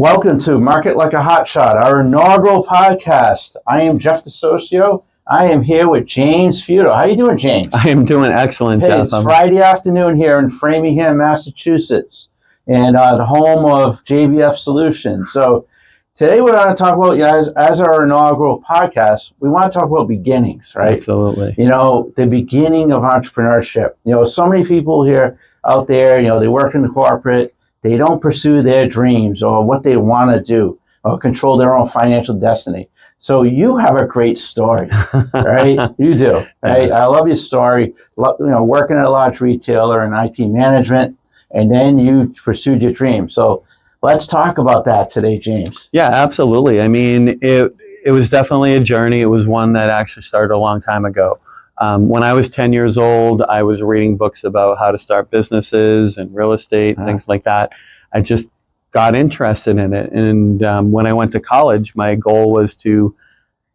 Welcome to Market Like a Hotshot, our inaugural podcast. I am Jeff DeSocio. I am here with James Futo. How you doing, James? I am doing excellent, Hey, Jeff. it's Friday afternoon here in Framingham, Massachusetts, and the home of JVF Solutions. So today we're going to talk about, as our inaugural podcast, we want to talk about beginnings, right? Absolutely. The beginning of entrepreneurship. So many people here out there, they work in the corporate. They don't pursue their dreams or what they want to do or control their own financial destiny. So you have a great story, right? You do, right? I love your story. Working at a large retailer in IT management, and then you pursued your dream. So let's talk about that today, James. Yeah, absolutely. I mean, it was definitely a journey. It was one that actually started a long time ago. When I was 10 years old, I was reading books about how to start businesses and real estate, things like that. I just got interested in it. And when I went to college, my goal was to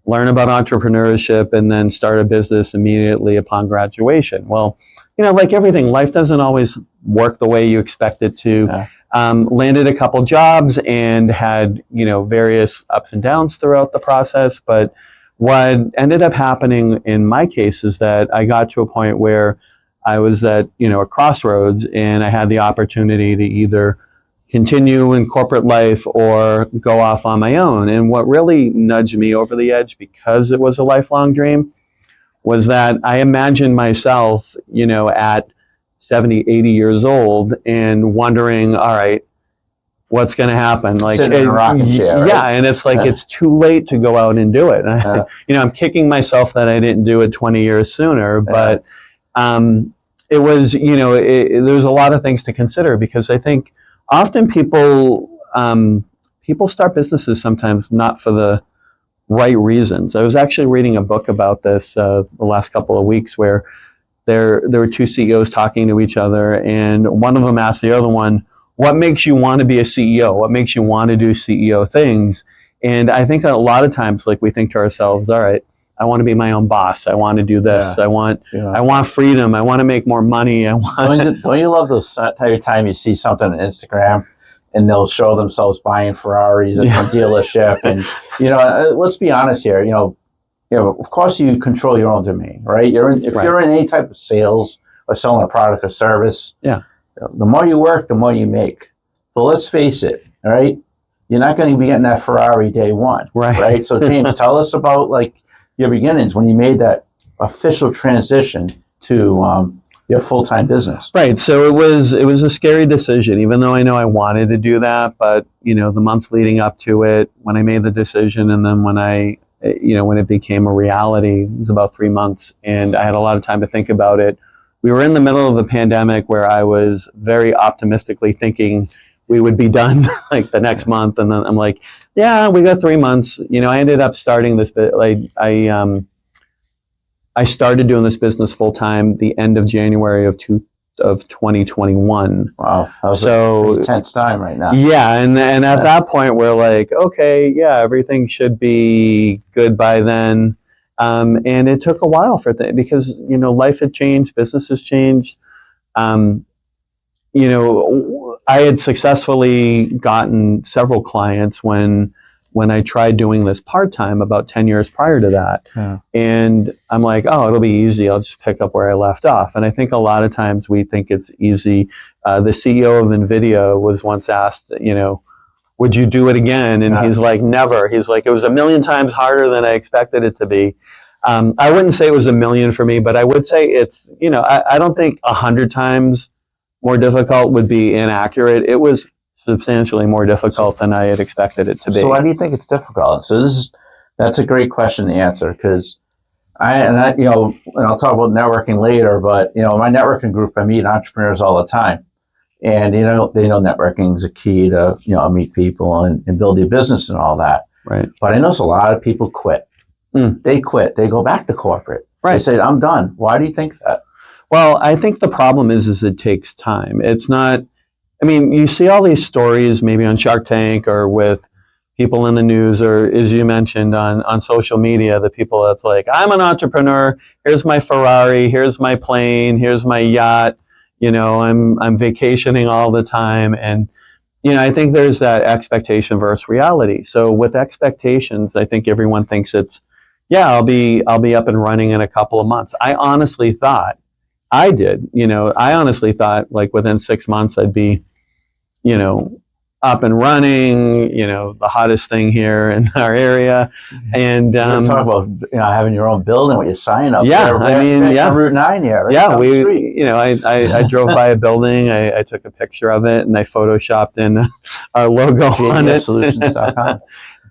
learn about entrepreneurship and then start a business immediately upon graduation. Well, like everything, life doesn't always work the way you expect it to. Landed a couple jobs and had, various ups and downs throughout the process. But what ended up happening in my case is that I got to a point where I was at, a crossroads, and I had the opportunity to either continue in corporate life or go off on my own. And what really nudged me over the edge, because it was a lifelong dream, was that I imagined myself, at 70, 80 years old and wondering, all right, what's going to happen? Like, sitting in a rocking chair, right? Yeah, and it's like it's too late to go out and do it. I'm kicking myself that I didn't do it 20 years sooner, but it was, there's a lot of things to consider, because I think often people start businesses sometimes not for the right reasons. I was actually reading a book about this the last couple of weeks, where there were two CEOs talking to each other, and one of them asked the other one, what makes you want to be a CEO? What makes you want to do CEO things? And I think a lot of times, like, we think to ourselves, all right, I want to be my own boss. I want to do this. I want freedom. I want to make more money. Don't you love those every time you see something on Instagram and they'll show themselves buying Ferraris at some dealership? And, let's be honest here, of course you control your own domain, right? If you're in any type of sales or selling a product or service, the more you work, the more you make. But let's face it, all right? You're not going to be getting that Ferrari day one, right? So James, tell us about your beginnings when you made that official transition to your full-time business. Right. So it was a scary decision, even though I know I wanted to do that. But the months leading up to it, when I made the decision, and then when when it became a reality, it was about 3 months, and I had a lot of time to think about it. We were in the middle of a pandemic where I was very optimistically thinking we would be done like the next month. And then I'm like, yeah, we got 3 months. I ended up starting this, I started doing this business full time the end of January of 2021. Wow. That was a intense time right now. Yeah. And at that point, we're like, okay, yeah, everything should be good by then. And it took a while because, life had changed, business has changed. I had successfully gotten several clients when I tried doing this part-time about 10 years prior to that. And I'm like, oh, it'll be easy. I'll just pick up where I left off. And I think a lot of times we think it's easy. The CEO of NVIDIA was once asked, would you do it again? And he's like, never. He's like, it was 1,000,000 times harder than I expected it to be. I wouldn't say it was 1,000,000 for me, but I would say it's, I don't think 100 times more difficult would be inaccurate. It was substantially more difficult than I had expected it to be. So why do you think it's difficult? So that's a great question to answer, because and I'll talk about networking later, but my networking group, I meet entrepreneurs all the time. And they know networking is a key to meet people and build your business and all that. Right. But I notice a lot of people quit. They quit. They go back to corporate. Right. They say, I'm done. Why do you think that? Well, I think the problem is it takes time. It's not. I mean, you see all these stories maybe on Shark Tank or with people in the news, or as you mentioned on social media, the people that's like, I'm an entrepreneur. Here's my Ferrari. Here's my plane. Here's my yacht. I'm vacationing all the time. And I think there's that expectation versus reality. So with expectations, I think everyone thinks it's, yeah, I'll be up and running in a couple of months. I honestly thought like within 6 months I'd be, up and running, the hottest thing here in our area. And talk about having your own building with your sign up. Yeah, there, on Route 9 here. Right yeah, I drove by a building. I took a picture of it and I photoshopped in our logo on it. JDSolutions.com.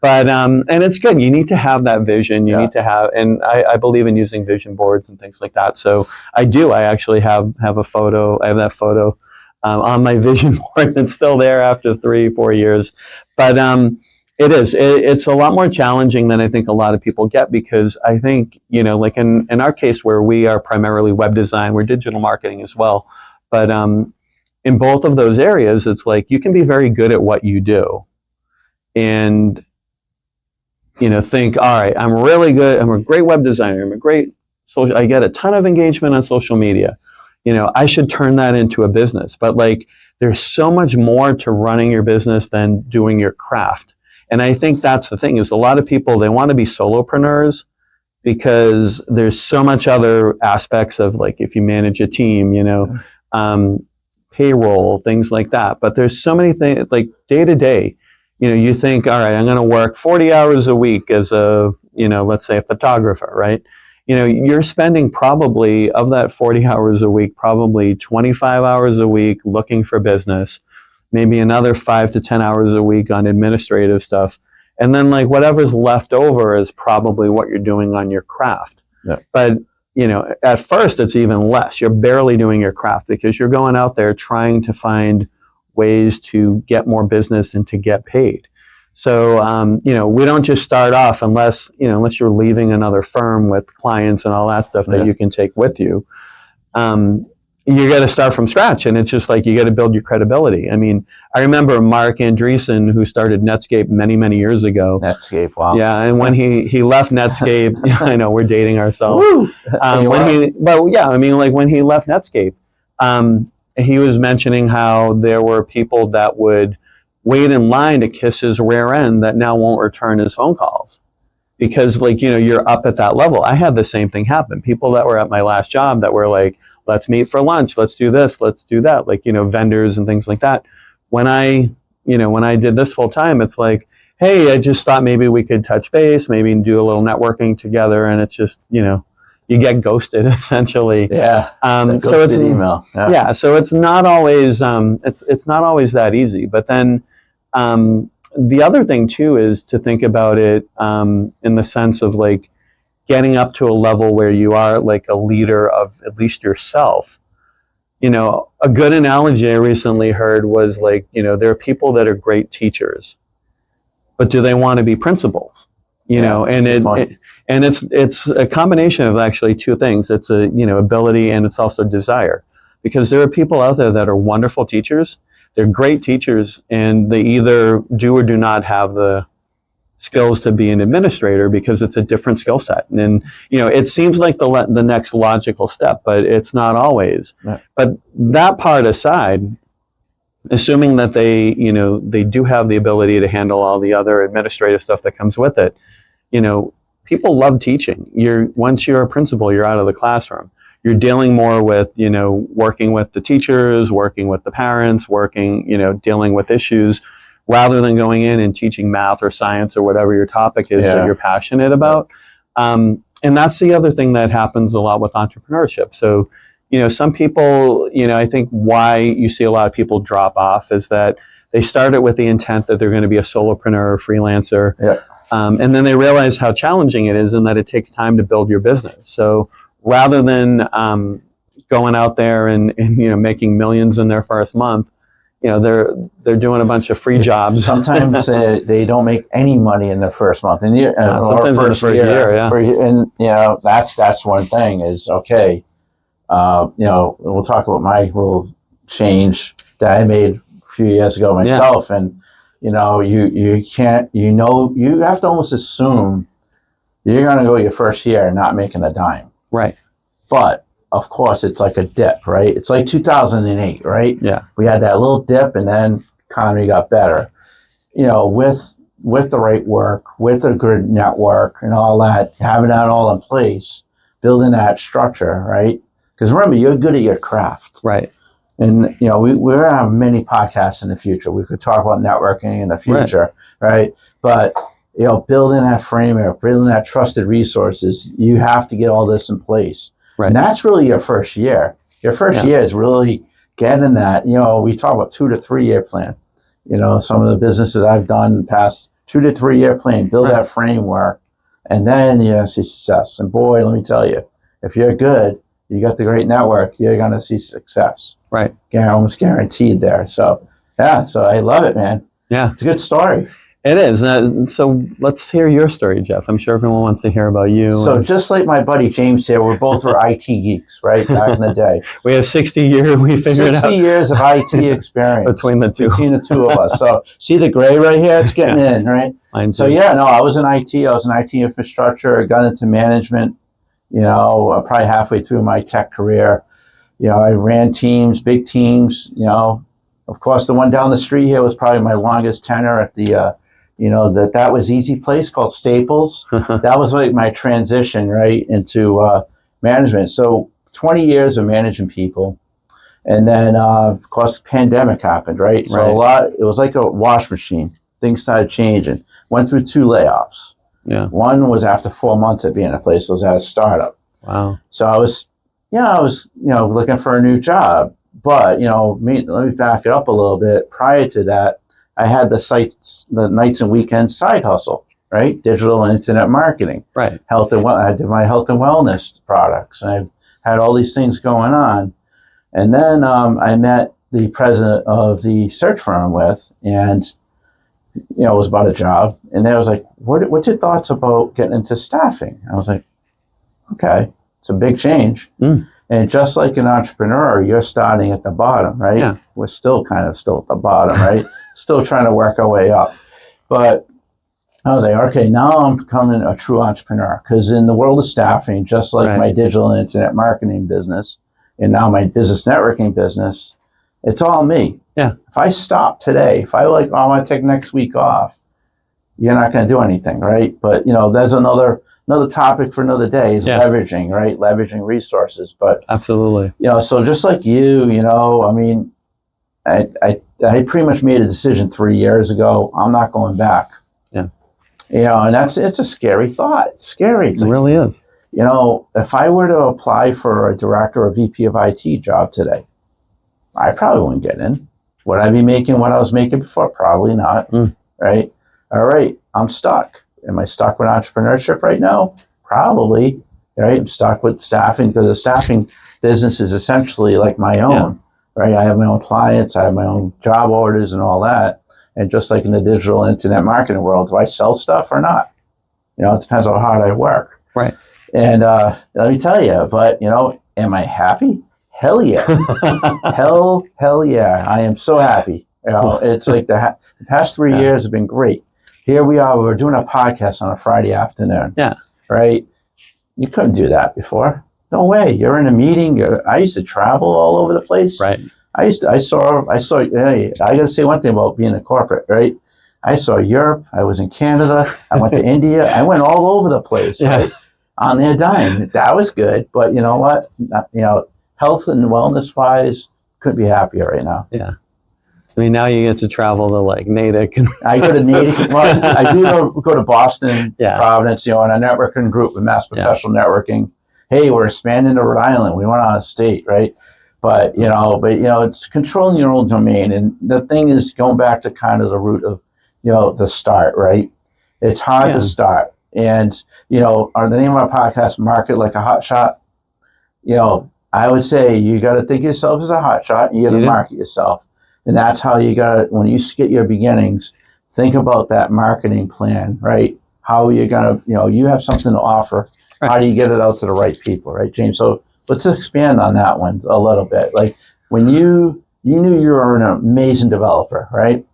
But and it's good. You need to have that vision. You need to have, and I believe in using vision boards and things like that. So I do. I actually have a photo. I have that photo on my vision board. It's still there after 3-4 years. But it's a lot more challenging than I think a lot of people get, because I think, like in our case where we are primarily web design, we're digital marketing as well. But in both of those areas, it's like you can be very good at what you do and, think, all right, I'm really good. I'm a great web designer. I get a ton of engagement on social media. I should turn that into a business. But like, there's so much more to running your business than doing your craft. And I think that's the thing, is a lot of people, they want to be solopreneurs because there's so much other aspects of, like, if you manage a team, payroll, things like that. But there's so many things, like day to day, you think, all right, I'm going to work 40 hours a week as a, let's say a photographer, right? You're spending probably, of that 40 hours a week, probably 25 hours a week looking for business, maybe another 5 to 10 hours a week on administrative stuff. And then like whatever's left over is probably what you're doing on your craft. Yeah. But, at first it's even less. You're barely doing your craft because you're going out there trying to find ways to get more business and to get paid. So, we don't just start off unless you're leaving another firm with clients and all that stuff that you can take with you. You got to start from scratch, and it's just like you got to build your credibility. I mean, I remember Mark Andreessen, who started Netscape many, many years ago. Netscape, wow. Yeah, and when he left Netscape, I know we're dating ourselves. When he left Netscape, he was mentioning how there were people that would wait in line to kiss his rear end that now won't return his phone calls because, like, you're up at that level. I had the same thing happen. People that were at my last job that were like, let's meet for lunch, let's do this, let's do that, like, vendors and things like that. When I did this full time, it's like, hey, I just thought maybe we could touch base, maybe do a little networking together, and it's just, you get ghosted essentially. Yeah. So it's email. Yeah. So it's not always it's not always that easy. But then the other thing too is to think about it in the sense of like getting up to a level where you are like a leader of at least yourself. A good analogy I recently heard was like, there are people that are great teachers, but do they want to be principals? And it's a combination of actually two things. It's a ability, and it's also desire, because there are people out there that are wonderful teachers. They're great teachers, and they either do or do not have the skills to be an administrator because it's a different skill set. And it seems like the next logical step, but it's not always. Right. But that part aside, assuming that they do have the ability to handle all the other administrative stuff that comes with it, people love teaching. Once you're a principal, you're out of the classroom. You're dealing more with, working with the teachers, working with the parents, dealing with issues, rather than going in and teaching math or science or whatever your topic is that you're passionate about. And that's the other thing that happens a lot with entrepreneurship. So, some people, I think why you see a lot of people drop off is that they started with the intent that they're going to be a solopreneur or freelancer. Yeah. And then they realize how challenging it is and that it takes time to build your business. So rather than going out there and making millions in their first month, they're doing a bunch of free jobs. Sometimes they don't make any money in their first month, and sometimes first in the first year. And that's one thing is okay. We'll talk about my little change that I made a few years ago myself, and you can't, you have to almost assume you're going to go your first year not making a dime. Right. But of course it's like a dip, right? It's like 2008, right? Yeah. We had that little dip and then economy got better, you know, with the right work, with a good network and all that, having that all in place, building that structure, right? Because remember, you're good at your craft. Right. And, you know, we're going to have many podcasts in the future. We could talk about networking in the future, right? But, you know, building that framework, building that trusted resources, you have to get all this in place. Right. And that's really your first year. Your first year is really getting that, you know, we talk about 2 to 3 year plan. You know, some of the businesses I've done in the past 2 to 3 year plan, build that framework, and then you're going to see success. And boy, let me tell you, if you're good, you got the great network, you're going to see success. Right. Almost guaranteed there. So, yeah, so I love it, man. Yeah. It's a good story. It is. So let's hear your story, Jeff. I'm sure everyone wants to hear about you. So just like my buddy James here, we're both were IT geeks, right, back in the day. We have 60 years, we figured 60 years of IT experience. Between the two of us. So see the gray right here? It's getting in, right? Mine So too. yeah, no, I was in IT. I was in IT infrastructure. I got into management, you know, probably halfway through my tech career. You know, I ran teams, big teams, you know. Of course, the one down the street here was probably my longest tenure at the, you know, that was easy place called Staples. That was like my transition, right, into management. So 20 years of managing people. And then, of course, the pandemic happened, right? So it was like a wash machine. Things started changing. Went through 2 layoffs. Yeah. One was after 4 months of being in a place. It was at a startup. Wow. So I was, you know, looking for a new job. But, you know, let me back it up a little bit. Prior to that, I had the nights and weekends side hustle, right? Digital and internet marketing. Right. I did my health and wellness products. And I had all these things going on. And then I met the president of the search firm and, you know, it was about a job. And they was like, what's your thoughts about getting into staffing? I was like, okay, it's a big change. And just like an entrepreneur, you're starting at the bottom, right? Yeah. We're still at the bottom, right? Still trying to work our way up. But I was like, okay, now I'm becoming a true entrepreneur. Because in the world of staffing, just like my digital and internet marketing business, and now my business networking business, it's all me. Yeah. If I stop today, if I I want to take next week off, you're not going to do anything, right? But, you know, there's another topic for another day is leveraging, right? Leveraging resources. But absolutely. You know, so just like you know, I mean, I pretty much made a decision 3 years ago. I'm not going back. Yeah. You know, and it's a scary thought. It's scary. It really is. You know, if I were to apply for a director or VP of IT job today, I probably wouldn't get in. Would I be making what I was making before? Probably not. Right? All right. I'm stuck. Am I stuck with entrepreneurship right now? Probably. Right? I'm stuck with staffing because the staffing business is essentially like my own. Right? I have my own clients. I have my own job orders and all that. And just like in the digital internet marketing world, do I sell stuff or not? You know, it depends on how hard I work. Right. And let me tell you, but, you know, am I happy? Hell yeah. Hell yeah. I am so happy. You know, it's like the past 3 years have been great. Here we are. We're doing a podcast on a Friday afternoon. Yeah. Right? You couldn't do that before. No way. You're in a meeting. I used to travel all over the place. Right. I saw, hey, I got to say one thing about being a corporate, right? I saw Europe. I was in Canada. I went to India. I went all over the place, right? On their dime. That was good. But you know what? You know, health and wellness wise, couldn't be happier right now. Yeah. I mean, now you get to travel to like Natick. I go to Natick. Well, I do go to Boston, Providence, you know, in a networking group with Mass Professional Networking. Hey, we're expanding to Rhode Island. We went out of state, right? But you know, it's controlling your own domain. And the thing is going back to kind of the root of, you know, the start, right? It's hard to start. And, you know, the name of our podcast, Market Like a Hotshot, you know, I would say you got to think of yourself as a hotshot and you got to market yourself. And that's how you got to, when you get your beginnings, think about that marketing plan, right? How you're going to, you know, you have something to offer. Right. How do you get it out to the right people, right, James? So let's expand on that one a little bit. Like when you knew you were an amazing developer, right?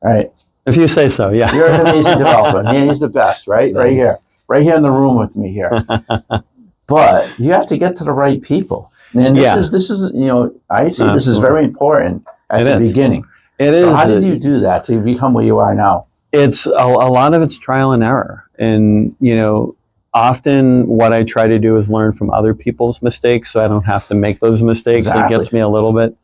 Right. If you say so, yeah. You're an amazing developer. Man, he's the best, right? Right here in the room with me here. But you have to get to the right people. And this is, you know, I say this is very important at the beginning. It So is. how did you do that to become where you are now? It's a lot of it's trial and error. And, often what I try to do is learn from other people's mistakes so I don't have to make those mistakes. Exactly. It gets me a little bit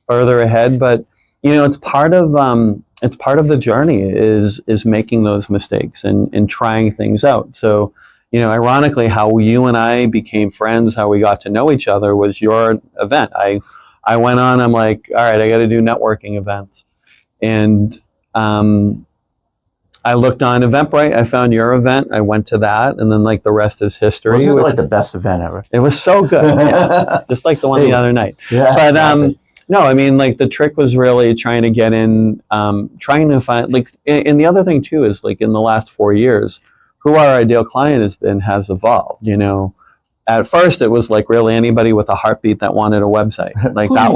further ahead. But, it's part of the journey is making those mistakes and trying things out. So, ironically, how you and I became friends, how we got to know each other was your event. I went on, I'm like, all right, I got to do networking events. And I looked on Eventbrite. I found your event. I went to that, and then like the rest is history. Wasn't it like the best event ever? It was so good, yeah. Just like the one the other night. Yeah, but exactly. no, I mean, like the trick was really trying to get in, trying to find like. And the other thing too is like in the last 4 years, who our ideal client has evolved. At first it was like really anybody with a heartbeat that wanted a website. Like that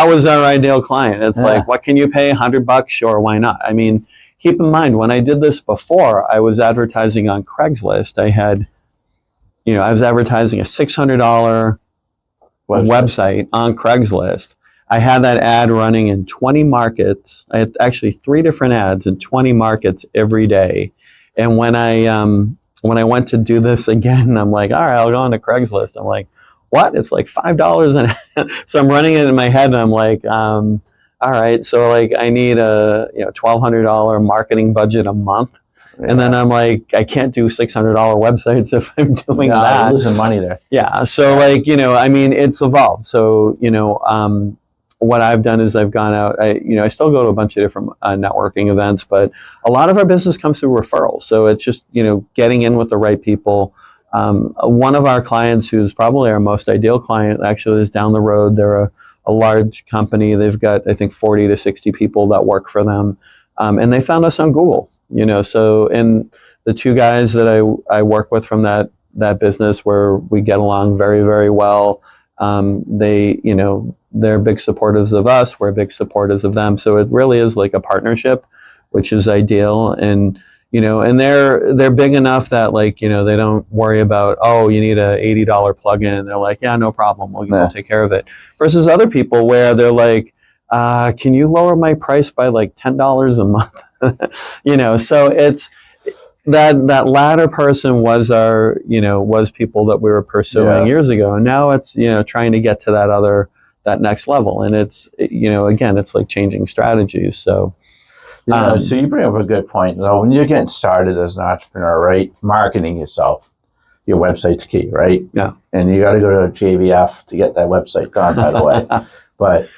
was our ideal client. It's like, what can you pay? $100? Sure, why not? I mean. Keep in mind, when I did this before, I was advertising on Craigslist. I was advertising a $600 website on Craigslist. I had that ad running in 20 markets. I had actually 3 different ads in 20 markets every day. And when I went to do this again, I'm like, all right, I'll go on to Craigslist. I'm like, what? It's like $5 an ad. So I'm running it in my head, and I'm like, all right, so like I need a $1,200 marketing budget a month, and then I'm like, I can't do $600 websites if I'm doing that. You're losing money there. Yeah, so like I mean, it's evolved. So what I've done is I've gone out. I still go to a bunch of different networking events, but a lot of our business comes through referrals. So it's just getting in with the right people. One of our clients, who's probably our most ideal client, actually is down the road. They're a large company. They've got, I think, 40 to 60 people that work for them. And they found us on Google, so, and the 2 guys that I work with from that business, where we get along very, very well. They're big supporters of us. We're big supporters of them. So it really is like a partnership, which is ideal. And, and they're big enough that like, they don't worry about, oh, you need a $80 plugin. They're like, yeah, no problem. We'll take care of it. Versus other people where they're like, can you lower my price by like $10 a month? So it's that latter person was was people that we were pursuing years ago. And now it's, trying to get to that next level. And it's, again, it's like changing strategies. So, so you bring up a good point. When you're getting started as an entrepreneur, right? Marketing yourself, your website's key, right? Yeah. And you got to go to JVF to get that website done, by the way. But,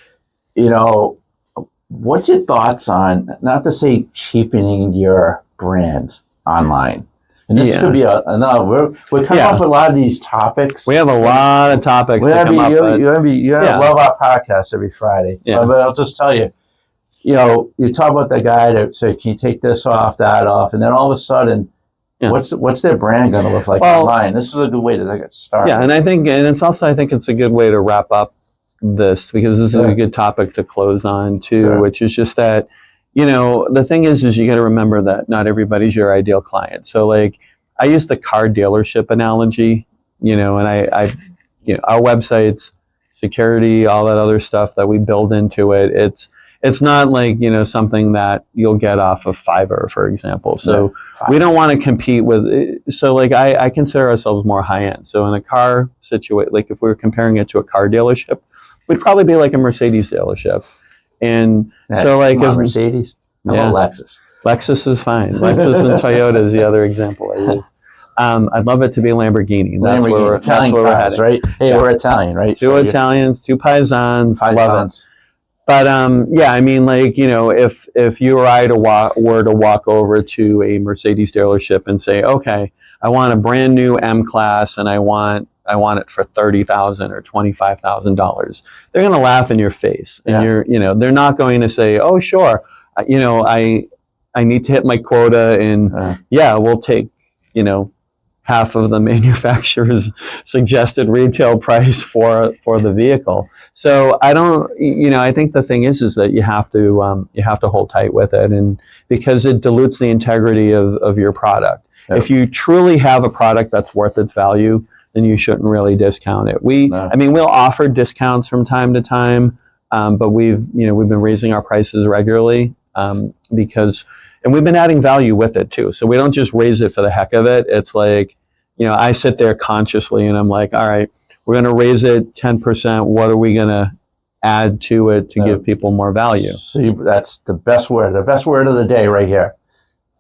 what's your thoughts on, not to say cheapening your brand online? And this could be another. We're coming up with a lot of these topics. We have a lot of topics. You're gonna love our podcast every Friday. Yeah. But I'll just tell you, you talk about the guy that say, "Can you take this off, that off?" And then all of a sudden, what's their brand going to look like online? This is a good way to get started. Yeah, and I think it's a good way to wrap up this, because this is a good topic to close on too, which is just that. The thing is you got to remember that not everybody's your ideal client. So like I use the car dealership analogy, and I our websites, security, all that other stuff that we build into it. It's not like, something that you'll get off of Fiverr, for example. So we don't want to compete with, so like I consider ourselves more high end. So in a car situation, like if we were comparing it to a car dealership, we'd probably be like a Mercedes dealership. And so like Mercedes, how about Lexus? Lexus is fine. Lexus and Toyota is the other example I use. I'd love it to be Lamborghini. That's where we're heading. Right? Hey, we're Italian, right? Two Italians, 2 paisans. Love it. But I mean, like, if you or I were to walk over to a Mercedes dealership and say, okay, I want a brand new M class and I want it for $30,000 or $25,000. They're going to laugh in your face, and they're not going to say, oh, sure, I need to hit my quota, and we'll take, half of the manufacturer's suggested retail price for the vehicle. So I think the thing is that you have to hold tight with it, and because it dilutes the integrity of your product. Yep. If you truly have a product that's worth its value, then you shouldn't really discount it. We'll offer discounts from time to time, but we've been raising our prices regularly because, and we've been adding value with it too. So we don't just raise it for the heck of it. It's like, I sit there consciously and I'm like, all right, we're going to raise it 10%. What are we going to add to it to give people more value? So that's the best word. The best word of the day right here.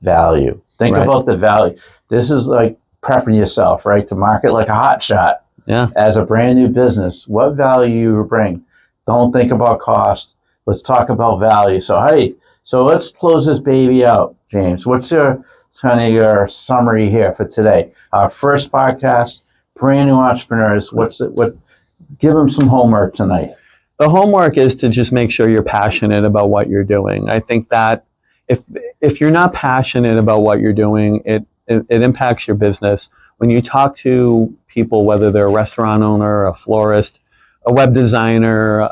Value. Think about the value. This is like prepping yourself, right, to market like a hotshot. Yeah. As a brand new business, what value you bring. Don't think about cost. Let's talk about value. So, hey, let's close this baby out, James. What's your summary here for today? Our first podcast, brand new entrepreneurs. Give them some homework tonight. The homework is to just make sure you're passionate about what you're doing. I think that if you're not passionate about what you're doing, it impacts your business. When you talk to people, whether they're a restaurant owner, a florist, a web designer,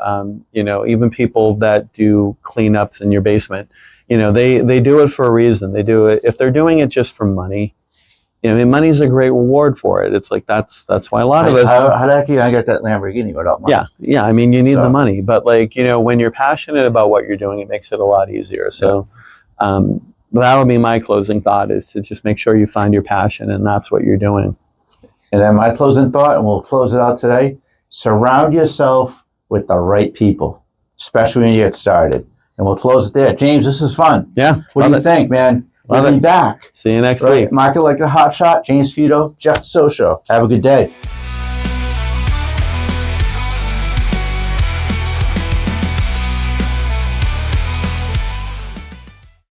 even people that do cleanups in your basement, they do it for a reason. They do it. If they're doing it just for money, money's a great reward for it. It's like, that's why a lot of us. How the heck are you going to get that Lamborghini without money? Yeah. You need the money, but when you're passionate about what you're doing, it makes it a lot easier. So, that would be my closing thought, is to just make sure you find your passion and that's what you're doing. And then my closing thought, and we'll close it out today, surround yourself with the right people, especially when you get started. And we'll close it there. James, this is fun. Yeah. What do you think, man? We'll be back. See you next week. Market like the hotshot, James Feito, Jeff Social. Have a good day.